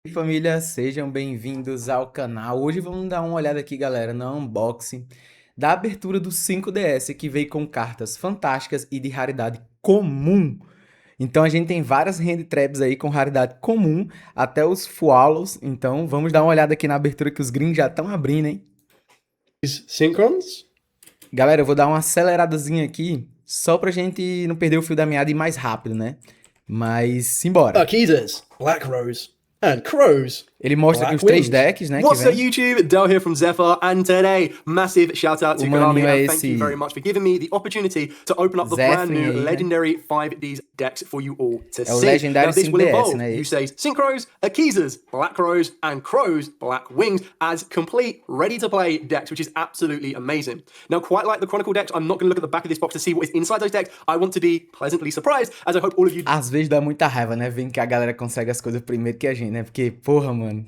E família, sejam bem-vindos ao canal. Hoje vamos dar uma olhada aqui, galera, no unboxing da abertura do 5DS, que veio com cartas fantásticas e de raridade comum. Então a gente tem várias hand traps aí com raridade comum, até os Fuwalos. Então vamos dar uma olhada aqui na abertura que os gringos já estão abrindo, hein? Synchrons? Galera, eu vou dar uma aceleradazinha aqui, só pra gente não perder o fio da meada e ir mais rápido, né? Mas simbora. Axies, Black Rose, and Crows. Ele mostra aqui os três decks, né? What's que up, vem. YouTube? Del here from Zephyr, and today, massive shout out to Konami, and thank you esse very much for giving me the opportunity to open up the brand new Zephyr aí, né? legendary 5D's decks for you all to É o see. legendário Now, this will 5DS, involve né? Yusei's Synchros, Axies, Black Rose, and Crows, Black Wings, as complete, ready-to-play decks, which is absolutely amazing. Now, quite like the Chronicle decks, I'm not going to look at the back of this box to see what is inside those decks. I want to be pleasantly surprised, as I hope all of you... Às vezes dá muita raiva, né? Vendo que a galera consegue as coisas primeiro que a gente, né? Porque, porra, mano,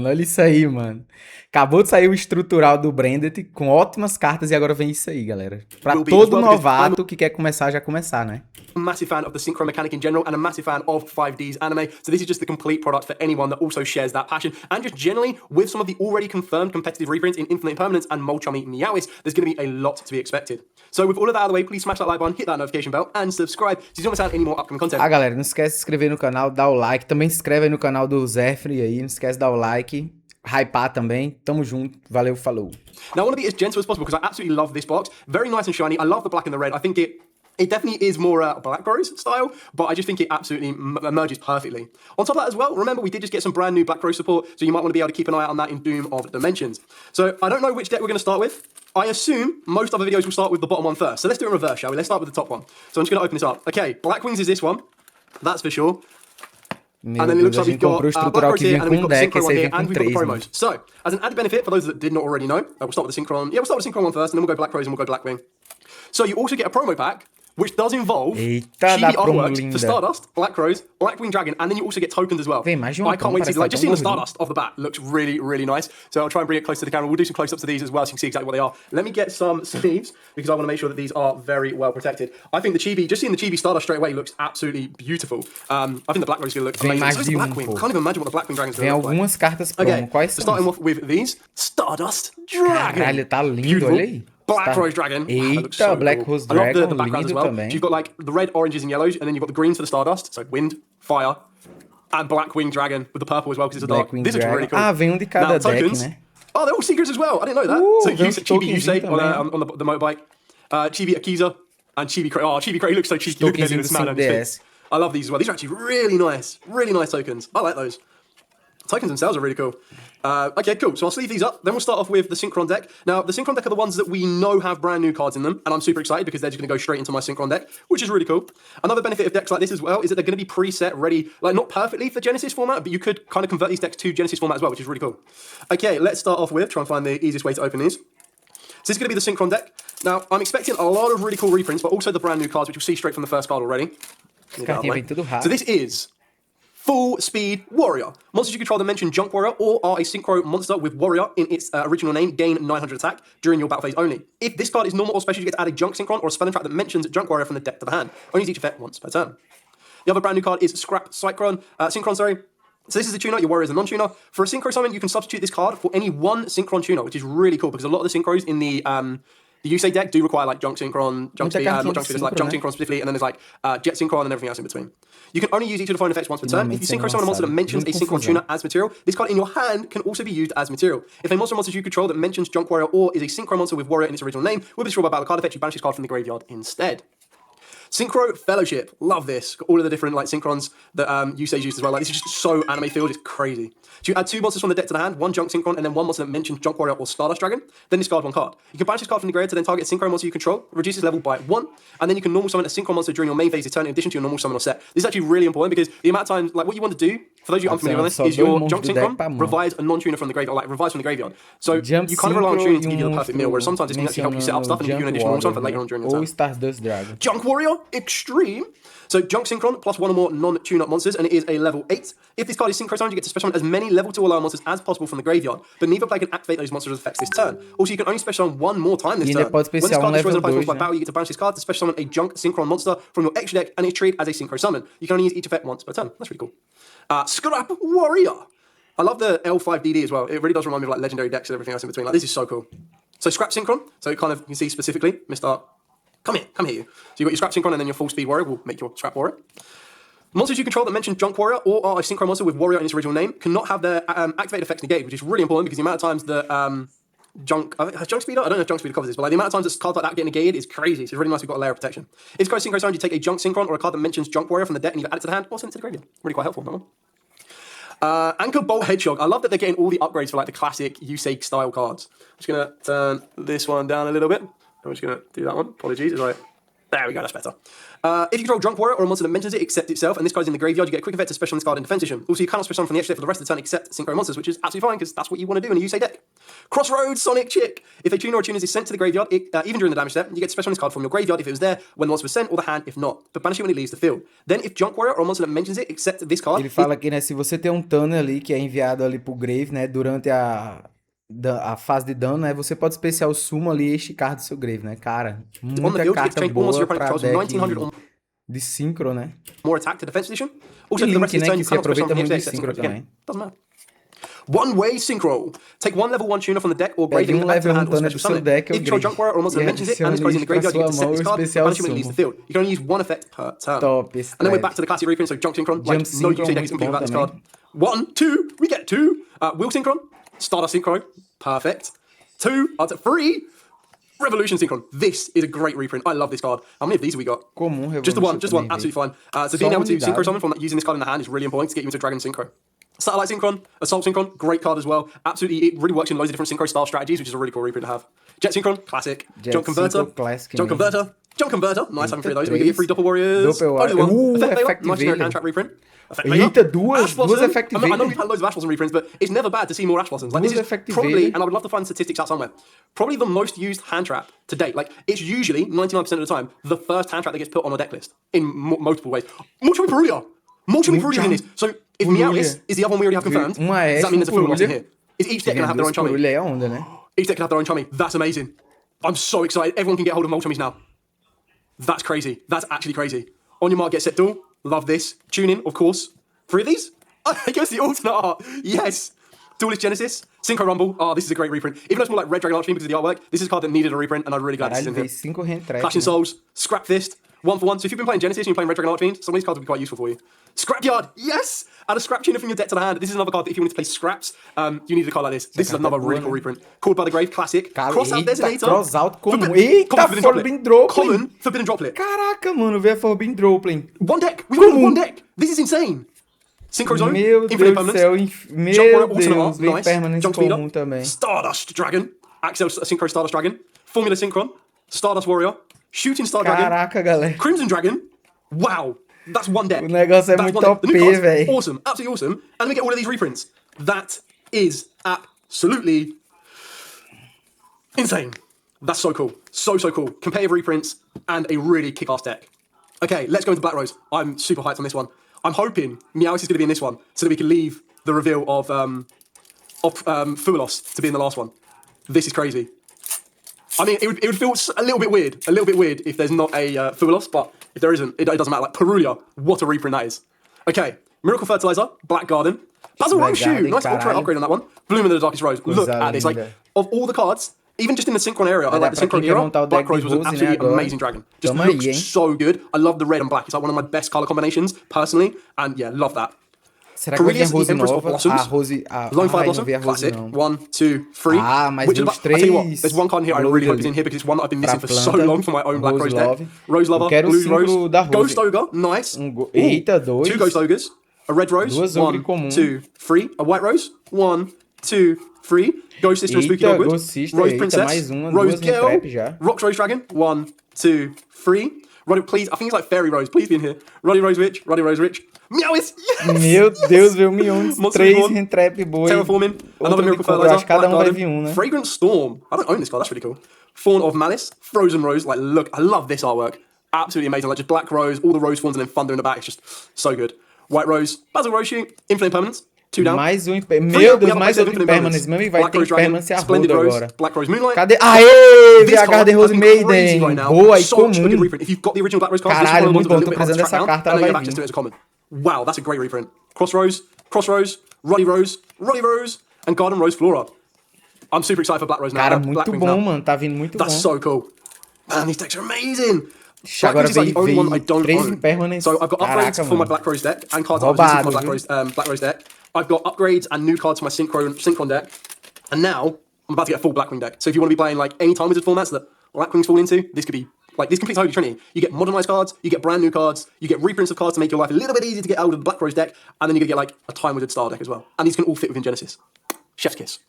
olha isso aí, mano. Acabou de sair o estrutural do Branded com ótimas cartas e agora vem isso aí, galera. Pra todo novato que quer começar, já começar, né? Massive fan of the synchro mechanic in general and a massive fan of 5D's anime. So this is just the complete product for anyone that also shares that passion. And just generally, with some of the already confirmed competitive reprints in Infinite Impermanence and Molchummy Meowis, there's going to be a lot to be expected. So with all of that out of the way, please smash that like button, hit that notification bell, and subscribe so you don't miss out on any more upcoming content. Ah, galera, não esquece de se inscrever no canal, dar o like. Também se inscreve aí no canal do Zephyr aí, não esquece de dar o like. Hypar também. Tamo junto. Valeu, falou. Now I want to be as gentle as possible because I absolutely love this box. Very nice and shiny. I love the black and the red. I think it definitely is more Black Rose style, but I just think it absolutely emerges perfectly. On top of that as well, remember we did just get some brand new Black Rose support, so you might want to be able to keep an eye out on that in Doom of Dimensions. So I don't know which deck we're going to start with. I assume most other videos will start with the bottom one first. So let's do it in reverse, shall we? Let's start with the top one. So I'm just going to open this up. Okay, Black Wings is this one. That's for sure. And then it looks like we've got Black Rose here, and then we've got the Synchro one here, and we've got the promos. So, as an added benefit, for those that did not already know, we'll start with the Synchron. Yeah, we'll start with the Synchron one first, and then we'll go Black Rose and we'll go Black Wing. So you also get a promo pack, which does involve chibi artworks for Stardust, Black Rose, Black Wing Dragon, and then you also get tokens as well. I can't wait to see, like, just seeing the Stardust off the bat looks really, really nice. So I'll try and bring it close to the camera. We'll do some close-ups of these as well so you can see exactly what they are. Let me get some sleeves because I want to make sure that these are very well protected. I think the chibi, just seeing the chibi Stardust straight away looks absolutely beautiful. I think the Black Rose is going to look amazing. So this Black Wing, can't even imagine what the Black Wing Dragon is going to look like. Algumas cartas promo. Quais são? So starting off with these, Stardust Dragon. Caralho, tá lindo, olha aí. Black Rose Dragon. Eita, so Black cool. Rose Dragon, I love the backgrounds as well. também. So you've got like the red, oranges, and yellows, and then you've got the greens for the Stardust, so wind, fire, and Black Wing Dragon with the purple as well because it's a dark. This looks really cool. Ah, vem de cada deck, né? Oh, they're all secrets as well. I didn't know that. So Chibi Yusei on the motorbike, Chibi Akiza, and Chibi Cray. Oh, Chibi Cray looks so cheeky. Look at this man on his face. I love these as well. These are actually really nice tokens. I like those. Tokens themselves are really cool. Okay, cool. So I'll sleeve these up. Then we'll start off with the Synchron deck. Now, the Synchron deck are the ones that we know have brand new cards in them, and I'm super excited because they're just going to go straight into my Synchron deck, which is really cool. Another benefit of decks like this as well is that they're going to be preset ready, like not perfectly for Genesis format, but you could kind of convert these decks to Genesis format as well, which is really cool. Okay, let's start off with, try and find the easiest way to open these. So this is going to be the Synchron deck. Now, I'm expecting a lot of really cool reprints, but also the brand new cards, which you'll see straight from the first card already. So this is Full Speed Warrior. Monsters you control that mention Junk Warrior or are a Synchro monster with Warrior in its original name gain 900 attack during your battle phase only. If this card is normal or special, you get to add a Junk Synchron or a spell and trap that mentions Junk Warrior from the deck to the hand. Only use each effect once per turn. The other brand new card is Scrap Synchron, sorry. So this is a tuner, your warrior is a non-tuner. For a Synchro summon, you can substitute this card for any one Synchron tuner, which is really cool because a lot of the Synchros in the Yusei deck do require like Junk Synchron, Junk Speed, not Junk Speed, like Junk Synchron specifically, and then there's like Jet Synchron and everything else in between. You can only use each of the following effects once per turn. If you Synchro summon a monster that mentions a Synchron tuner as material, this card in your hand can also be used as material. If a monster you control that mentions Junk Warrior or is a Synchro monster with Warrior in its original name, will be destroyed by battle card effect, you banish this card from the graveyard instead. Synchro Fellowship, love this. Got all of the different like Synchrons that Yusei's used as well. Like this is just so anime filled, it's crazy. So you add two monsters from the deck to the hand, one Junk Synchron, and then one monster that mentions Junk Warrior or Stardust Dragon. Then discard one card. You can banish this card from the graveyard to then target a Synchro monster you control, reduce its level by 1, and then you can normal summon a Synchro monster during your main phase turn in addition to your normal summon or set. This is actually really important because the amount of times, like what you want to do, for those of you unfamiliar with this, is your Junk Synchron revives a non-tuner from the graveyard, or like revives from the graveyard. So you kind of rely on tuning to give you the perfect meal, whereas sometimes it can actually help you set up stuff and give you an additional normal summon for later on during the turn. Stardust Dragon. Junk Warrior, extreme. So Junk Synchron plus one or more non-tune-up monsters, and it is a level 8. If this card is synchro summoned, you get to special summon as many level 2 or lower monsters as possible from the graveyard, but neither player can activate those monsters' effects this turn. Also, you can only special summon one more time this turn. When this card destroys an opponent's by battle, you get to banish this card to special summon a Junk Synchron monster from your extra deck, and it's treated as a synchro summon. You can only use each effect once per turn. That's really cool. Scrap Warrior. I love the L5DD as well. It really does remind me of like legendary decks and everything else in between. Like, this is so cool. So Scrap Synchron. So it kind of, you can see specifically, Mr. Come here you. So you've got your Scrap Synchron, and then your Full Speed Warrior will make your Scrap Warrior. Monsters you control that mention Junk Warrior or are a synchro monster with Warrior in its original name cannot have their activated effects negated, which is really important because the amount of times that Junk Speeder, I don't know if Junk Speeder covers this, but like the amount of times that cards like that get negated is crazy. So it's really nice we've got a layer of protection. If it's synchro sound, you take a Junk Synchron or a card that mentions Junk Warrior from the deck and either add it to the hand or send it to the graveyard. Really quite helpful, that one. Anchor Bolt Hedgehog. I love that they're getting all the upgrades for like the classic Usage style cards. I'm just gonna turn this one down a little bit. I'm just gonna do that one. Apologies, it's right. There we go, that's better. If you control Junk Warrior or a monster that mentions it except itself, and this card's in the graveyard, you get a quick effect to special on this card in Defense Edition. Also, you cannot special summon from the extra deck for the rest of the turn except synchro monsters, which is absolutely fine because that's what you want to do in a Usage deck. Crossroads Sonic Chick. If a tuner or tuners is sent to the graveyard, even during the damage step, you get to special on this card from your graveyard if it was there when the monster was sent, or the hand if not, but banish it when it leaves the field. Then, if Junk Warrior or a monster that mentions it except this card... Ele fala que, né, se você tem Tuner ali que é enviado ali pro Grave, né, durante a fase de dano, né, você pode especial o sumo ali este card do seu Grave, né, cara. Muita carta boa pra deck de synchro, né. More attack to Defense Edition. Also, Link, né, que se aproveita muito de synchro também. Doesn't matter. One-way synchro. Take one level 1 tuner from the deck or grave into the hand or special summon. If you control Junk Warrior or monster that mentions it and this card is in the graveyard, you get to set this card and banish it when it leaves the field. You can only use one effect per turn. And then we're back to the classic reprint, so Junk Synchron. Like, no Usage deck is complete without this card. 1, 2, we get 2. Wheel Synchron. Stardust Synchro. Perfect. 2, 3. Revolution Synchron. This is a great reprint. I love this card. How many of these have we got? COMUM, just the one. Absolutely fine. So being able to synchro summon from using this card in the hand is really important to get you into Dragon Synchro. Satellite Synchron, Assault Synchron, great card as well. Absolutely, it really works in loads of different synchro style strategies, which is a really cool reprint to have. Jet Synchron, classic. Junk Converter, Junk Converter. Nice having 3 of those. We get 3 Doppel Warriors. Only one. Effect nice generic hand trap reprint. Eita, duas Effect I know we've had loads of Ash Blossom reprints, but it's never bad to see more Ash Blossoms. Like, this is probably, and I would love to find statistics out somewhere, probably the most used hand trap to date. Like, it's usually, 99% of the time, the first hand trap that gets put on a deck list in multiple ways. Multiple Perulia. Multiple Perulia in this. So, if Meowis is the other one we already have confirmed, does that mean there's a Fuwalos in here? Is each deck going to have their own chummy? Each deck can have their own chummy. That's amazing. I'm so excited. Everyone can get hold of Mulchummies now. That's crazy. That's actually crazy. On your mark, get set, duel. Love this. Tune in, of course. 3 of these? I guess the alternate art. Yes. Duelist Genesis. Synchro Rumble. Oh, this is a great reprint. Even though it's more like Red Dragon Archfiend because of the artwork, this is a card that needed a reprint, and I'm really glad this is in here. Clashing Souls. Scrap Fist. 1 for 1. So if you've been playing Genesis and you're playing Red Dragon Archfiend, some of these cards will be quite useful for you. Scrapyard. Yes! Add a Scrap tuner from your deck to the hand. This is another card that if you wanted to play Scraps, you need a card like this. This is another really cool reprint. Called by the Grave, classic. Crossout Designator. Crossout comum. Eita, Forbidden Droplet. Common Forbidden Droplet. Caraca, mano, veio a Forbidden Droplet. One deck. We've got one deck. This is insane. Synchro Zone. Meu Deus do céu. Meu Deus, veio permanente comum também. Stardust Dragon. Axies Synchro Stardust Dragon. Formula Synchron. Stardust Warrior. Shooting Star Dragon. Caraca, galera. Crimson Dragon. Wow. That's one deck. O negócio é muito OP, velho. Awesome. Absolutely awesome. And we get all of these reprints. That is absolutely insane. That's so cool. So cool. Competitive reprints and a really kick-ass deck. Okay, let's go into Black Rose. I'm super hyped on this one. I'm hoping Meowis is going to be in this one so that we can leave the reveal of Fuwalos to be in the last one. This is crazy. I mean, it would feel a little bit weird if there's not a Fuwalos, but if there isn't, it doesn't matter. Like, Perulia, what a reprint that is. Okay, Miracle Fertilizer, Black Garden, Basil Rose Shoe, nice ultra upgrade on that one. Bloom in the Darkest Rose, look at this. Like, of all the cards, even just in the Synchron area, I like the Synchron era, Black Rose was an absolutely amazing dragon. Just looks so good. I love the red and black. It's like one of my best color combinations, personally, and yeah, love that. Será que vai vir Rose nova? Lone Fire Blossom, classic. 1, 2, 3. Ah, mas dos três. I tell you what, there's one card here I really hope is in here because it's one that I've been missing for so long for my own Black Rose deck. Rose Lover, Blue Rose, Ghost Ogre, nice. Eita, 2. 2 Ghost Ogres, a Red Rose, 1, 2, 3. A White Rose, 1, 2, 3. Ghost Sister and Spooky Dogwood, Rose Princess, Rose Girl, Rocks Rose Dragon, 1, 2, 3. Roddy, please, I think it's like Fairy Rose, please be in here. Roddy Rose Witch, Meowis, yes! Meu Deus, veio milhões. 3 Rentrap Boy. Terraforming, another Miracle Fertilizer, acho que cada vai vir né? Fragrant Storm, I don't own this card, that's really cool. Fawn of Malice, Frozen Rose, like look, I love this artwork. Absolutely amazing. Like just black rose, all the rose forms, and then thunder in the back. It's just so good. White rose, Basil Roshi, Infinite Permanence, 2 down. Mais um, meu Deus, mais outro Impermanence. Mesmo, e vai ter Impermanence a roda agora. Black Rose Moonlight. Cadê? Aê! VH Garden Rose Maiden. Boa, e comum. If you've got the original Black Rose card, caralho, muito bom. Tô precisando dessa carta, ela vai vir. Wow, that's a great reprint. Cross Rose, Roddy Rose, and Garden Rose Flora. I'm super excited for Black Rose now. Cara, muito bom, mano. Tá vindo muito bom. That's so cool. Man, these decks are amazing. Agora veio 3 Impermanence. So I've got upgrades for my Black Rose deck and cards I've used for my Black Rose deck. I've got upgrades and new cards for my Synchron deck. And now I'm about to get a full Blackwing deck. So if you want to be playing like any Time Wizard formats that Blackwings fall into, this could be like this completes Holy Trinity. You get modernized cards, you get brand new cards, you get reprints of cards to make your life a little bit easier to get out of the Black Rose deck, and then you're gonna get like a Time Wizard style deck as well. And these can all fit within Genesis. Chef's kiss.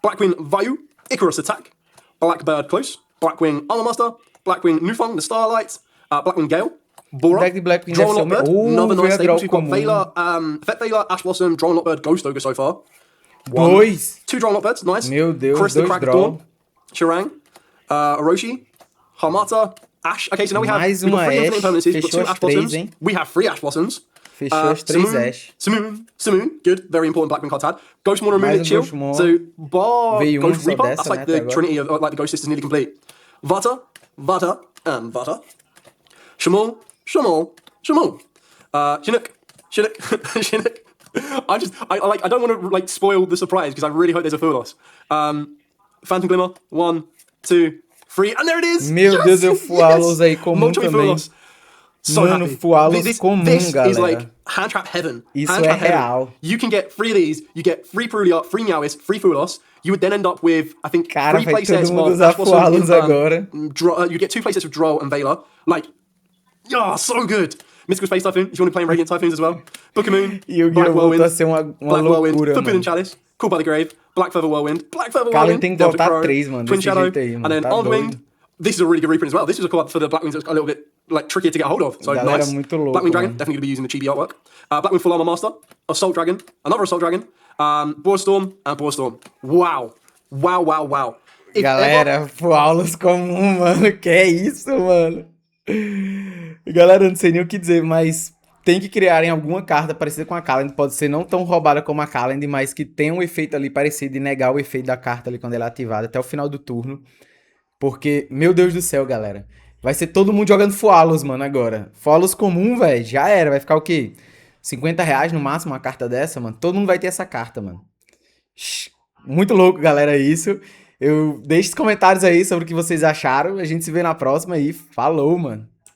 Blackwing Vayu, Icarus Attack, Blackbird Close, Blackwing Armor Master, Blackwing Nufang, the Starlight, Blackwing Gale, Bora, Draw Lockbird, another nice staples. We've got Veiler, Effect Veiler, Ash Blossom, Draw Lockbird, Ghost Ogre so far. 2 Draw Lockbirds, nice. Meu Deus, Chris the Crack Dawn, Chirang, Orochi, Harmata, Ash. Okay, so now we have 3 Infinite Permanences, we've got 2 Ash Blossoms. We have 3 Ash Blossoms. Fechou as 3 Ash. Simoon, good, very important Blackwing card to add. Ghost Moon, Moonlit Chill. So, Bar, Ghost Reaper, that's like the trinity of like the Ghost Sisters nearly complete. Vata, and Vata. Shamal. Chinook. I don't want to like spoil the surprise because I really hope there's a Fuwalos. Phantom Glimmer, 1, 2, 3, and there it is! Meu Deus, o Fuwalos aí comum também. So mano, Fuwalos comum, galera. Is like hand trap heaven. Isso é real. You can get 3 of these, you get 3 Perulia, 3 Meowis, 3 Fuwalos. You would then end up with, I think, 3 playsets of Fuwalos agora. You get 2 playsets of Droll and Veiler. Like, yeah, so good. Mystical Space Typhoon, if you want to play Radiant Typhoons as well. Book of Moon, Black Whirlwind, Black Whirlwind, Footprint and Chalice, Called by the Grave, Black Feather Whirlwind, tem que voltar 3, mano. Twin Shadow, and then Armwinged. This is a really good reprint as well. This is a card for the Blackwings that's a little bit like trickier to get a hold of. So nice. Blackwing Dragon, definitely going to be using the chibi artwork. Blackwing Full Armor Master, Assault Dragon, another Assault Dragon, Boar Storm, and Boar Storm. Wow. Galera, Fuwalos comum, mano. Que é isso, mano? Galera, eu não sei nem o que dizer, mas tem que criarem alguma carta parecida com a Calend. Pode ser não tão roubada como a Calend, mas que tenha um efeito ali parecido e negar o efeito da carta ali quando ela é ativada até o final do turno. Porque, meu Deus do céu, galera. Vai ser todo mundo jogando Fuwalos, mano, agora. Fuwalos comum, velho, já era. Vai ficar o quê? R$50 no máximo uma carta dessa, mano. Todo mundo vai ter essa carta, mano. Muito louco, galera, isso. Deixe os comentários aí sobre o que vocês acharam. A gente se vê na próxima e falou, mano.